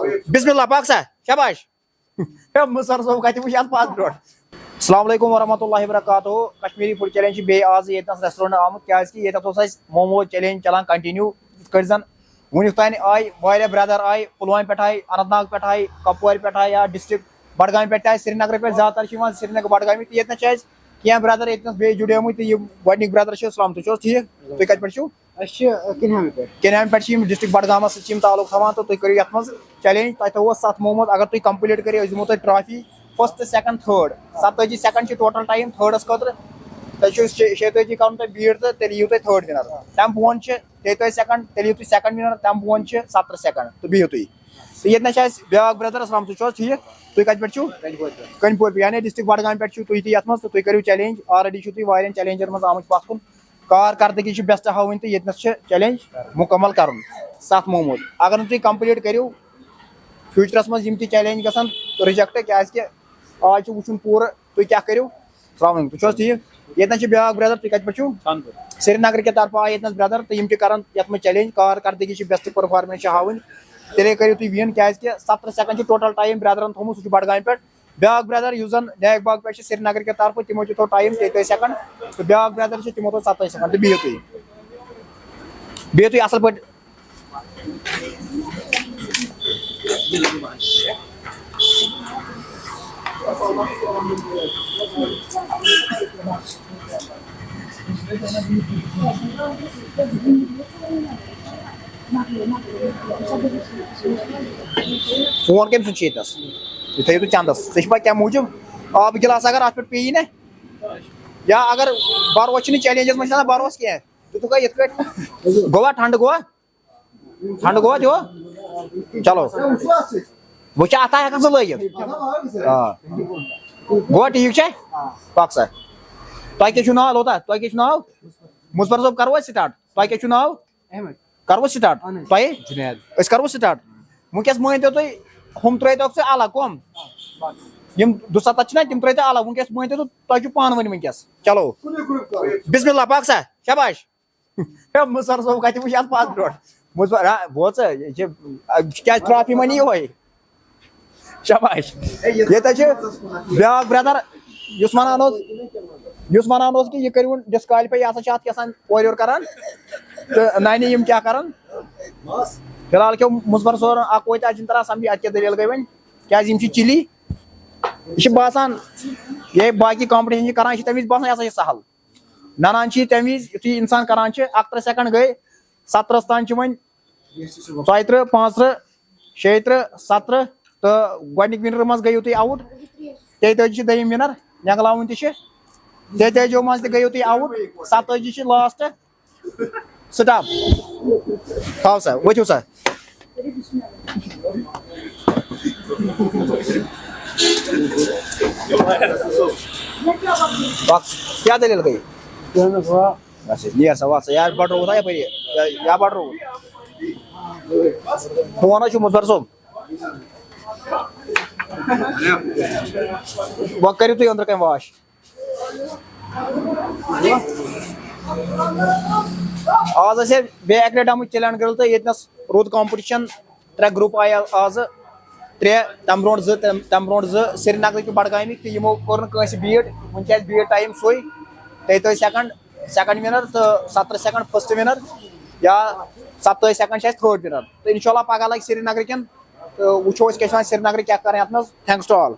بسم اللہ پاک سا شاباش مصر صوب کتہ وچھ ات پاس برو السلام علیکم ورحمۃ اللہ وبرکاتہ کشمیری فوڈ چیلنج بیٚیہِ آز ییٚتنس ریسٹورنٹ آمُت کیازِ کہ ییٚتٮ۪تھ اوس اَسہِ موموز چیلنج چلان کنٹِنیو یِتھ کٲٹھۍ زن وُنیُک تانۍ آیہِ واریاہ برادر آیہِ پُلوامہِ پٮ۪ٹھ آیہِ اننت ناگ پٮ۪ٹھ آیہِ کپوارِ پٮ۪ٹھ آیہِ یا ڈسٹرک بڈگامہِ پٮ۪ٹھ تہِ آیہِ سرینگرٕ پٮ۪ٹھ زیادٕ تر چھِ یِوان سرینگر بڈگامہِ تہٕ ییٚتنس چھِ اَسہِ کینٛہہ برادر ییٚتنس بیٚیہِ جُڑیمٕتۍ تہٕ یِم گۄڈنِکۍ برادر چھِ اسلام تُہۍ چھِو حظ ٹھیٖک تُہۍ کتہِ پٮ۪ٹھ چھِو کِنہامہِ پٮ۪ٹھ چھِ یِم ڈسٹرک بڈگامس سۭتۍ چھِ یِم تعلق تھاوان تہٕ تُہۍ کٔرِو یتھ منٛز چیلنج تۄہہِ تھوٚوُ 7 موموز اگر تُہۍ کمپلیٖٹ کٔرِو أسۍ دِمو تۄہہِ ٹرافی فٔسٹ سیکنڈ تھٲڈ 47 سیکنڈ چھِ ٹوٹل ٹایم تھٲڈس خٲطرٕ تۄہہِ چھُو 36 کرُن تۄہہِ بیٖٹ تہٕ تیٚلہِ یِیِو تۄہہِ تھٲڈ وِنر تمہِ بۄن چھِ 33 سیکنڈ تیٚلہِ یِیِو تُہۍ سیکنڈ وِنر تمہِ بۄن چھِ 17 سیکنڈ تہٕ بِہِو تُہۍ تہٕ ییٚتنس چھِ اَسہِ بیاکھ برادر اسلام تُہۍ چھِو حظ ٹھیٖک تُہۍ کتہِ پٮ۪ٹھ چھِو کنپور پٮ۪ٹھ یعنی ڈسٹرک بڈگامہِ پٮ۪ٹھ چھِو تُہۍ تہِ یتھ منٛز تہٕ تُہۍ کٔرِو چیلنج آلریڈی چھِو تُہۍ واریاہن چیلنجن منٛز آمٕتۍ پتھ کُن کارکردگی چھِ بیسٹ ہاوٕنۍ تہٕ ییٚتنس چھِ چیلنج مُکمل کرُن 7 موموز اگر نہٕ تُہۍ کمپلیٖٹ کٔرِو فیوٗچرس منٛز یِم تہِ چیلنج گژھن رِجیکٹ کیازِ کہِ آز چھُ وٕچھُن پوٗرٕ تُہۍ کیاہ کٔرِو السلام علیکم تُہۍ چھِو حظ ٹھیٖک ییٚتنس چھِ بیاکھ برادر تُہۍ کتہِ پٮ۪ٹھ چھِو سرینگر کہِ طرفہٕ آیہِ ییٚتنس برادر تہٕ یِم تہِ کرن یتھ منٛز چیلنج کارکردگی چھِ بیسٹ پٔرفارمینس چھِ ہاوٕنۍ تیٚلے کٔرِو تُہۍ وِن کیازِ کہِ 17 سیکنڈ چھِ ٹوٹل ٹایم برادرن تھوٚومُت سُہ چھُ بڈگامہِ پٮ۪ٹھ بیاکھ برادر یُس زن نیک باغ پٮ۪ٹھ چھِ سرینگر کہِ طرفہٕ تِمو تہِ تھوٚو ٹایم 33 سیکنڈ تہٕ بیاکھ برادر چھِ تِمو تھوٚو 27 سیکنڈ تہٕ بِہِو تُہۍ اصل پٲٹھۍ فون کٔمۍ سُنٛد چھُ ییٚتنس یہِ تھٲیِو تُہۍ چندس ژےٚ چھِ پاے کمہِ موٗجوٗب آبہٕ گِلاس اگر اتھ پٮ۪ٹھ پیٚیی نا یا اگر بروس چھُنہٕ چیلینجس منٛز چھُنہ بروس کینٛہہ دِتُکھا یِتھ کٲٹھۍ گوٚوا ٹھنڈٕ گوٚوا تہِ چلو وٕچھ اتھ ہٮ۪ککھ ژٕ لٲگِتھ آ گوٚوا ٹھیٖک چھا پۄکسا تۄہہِ کیٛاہ چھُو ناو لوتا تۄہہِ کیٛاہ چھُ ناو مُظفر صٲب کرو أسۍ سٹاٹ تۄہہِ کیٛاہ چھُو ناو کرو سٹاٹ تۄہہِ أسۍ کرو سٹاٹ وٕنکیٚس مٲنۍتو تُہۍ ہُم ترٛٲیتوکھ ژٕ الگ کۄم یِم 17 چھِنہ تِم ترٛٲیتو الگ وٕنکیٚس مٲنۍتو تُہۍ تۄہہِ چھُو پانہٕ ؤنۍ وٕنکیٚس چلو بسم اللہ پاک سا شاباش مُصر صٲب کتہِ وٕچھ اتھ پاس برونٛٹھ مُظفر بوز ژٕ یہِ چھِ کیٛازِ ٹرافی مٔنی یِہوے شاباش ییٚتہِ چھِ بیاکھ برادر یُس ونان اوس کہِ یہِ کٔرۍوُن ڈسکالِفاے یہِ ہسا چھِ اتھ یژھان اورٕ یورٕ کران تہٕ نانہِ یِم کیاہ کران فی الحال کیٛاہ مُظفر صٲبن اکھ وٲتۍ اتھ چھُنہٕ تران سمجھی اتھ کیٛاہ دٔلیٖل گٔے وۄنۍ کیٛازِ یِم چھِ چِلی یہِ چھِ باسان یہِ باقٕے کمپٹیشن چھِ کران یہِ چھِ تمہِ وِزِ باسان یہِ ہسا چھِ سہل ننان چھِ یہِ تمہِ وِزِ یُتھُے انسان کران چھِ 31 سیکنڈ گٔے 17 تانۍ چھِ وۄنۍ 34 35 36 17 تہٕ گۄڈنِکۍ وِنرٕ منٛز گٔیِو تُہۍ آوُٹ 33 چھِ دوٚیِم وِنر نینگلاوُن تہِ چھِ 33 منٛز تہِ گٔیِو تُہۍ آوُٹ 27 چھِ لاسٹ سٹاپ تھاو سا ؤتھِو سا کیٛاہ دٔلیٖل گٔے اچھا نیر سا واتھ سا یا بڑرووُتھ ہا یپٲری یا بڑرووُتھ فون حظ چھُ مُظفر صٲب وۄنۍ کٔرِو تُہۍ أنٛدرٕ کَنۍ واش آز ٲسۍ بیٚیہِ اَکہِ لَٹہِ آمٕتۍ چِلینٛڈ گٔرل تہٕ ییٚتنس روٗد کمپِٹِشن 3 گرُپ آیہِ آزٕ 3 تَمہِ برونٛٹھ 2 سرینگرٕکۍ تہٕ بڈگامِکۍ تہٕ یِمو کوٚر نہٕ کٲنٛسہِ بیٖٹ وُنہِ چھِ اَسہِ بیٖٹ ٹایم سُے 33 سیکنڈ سیکنڈ وِنر تہٕ 17 سیکنڈ فٔسٹ وِنر یا 27 سیکنڈ چھِ اَسہِ تھٲڈ وِنر تہٕ انشاء اللہ پگہہ لگہِ سرینگرٕ کٮ۪ن تہٕ وٕچھو أسۍ کیٛاہ چھِ وَنان سرینگرٕ کیٛاہ کران یتھ منٛز تھینکٕس ٹُو آل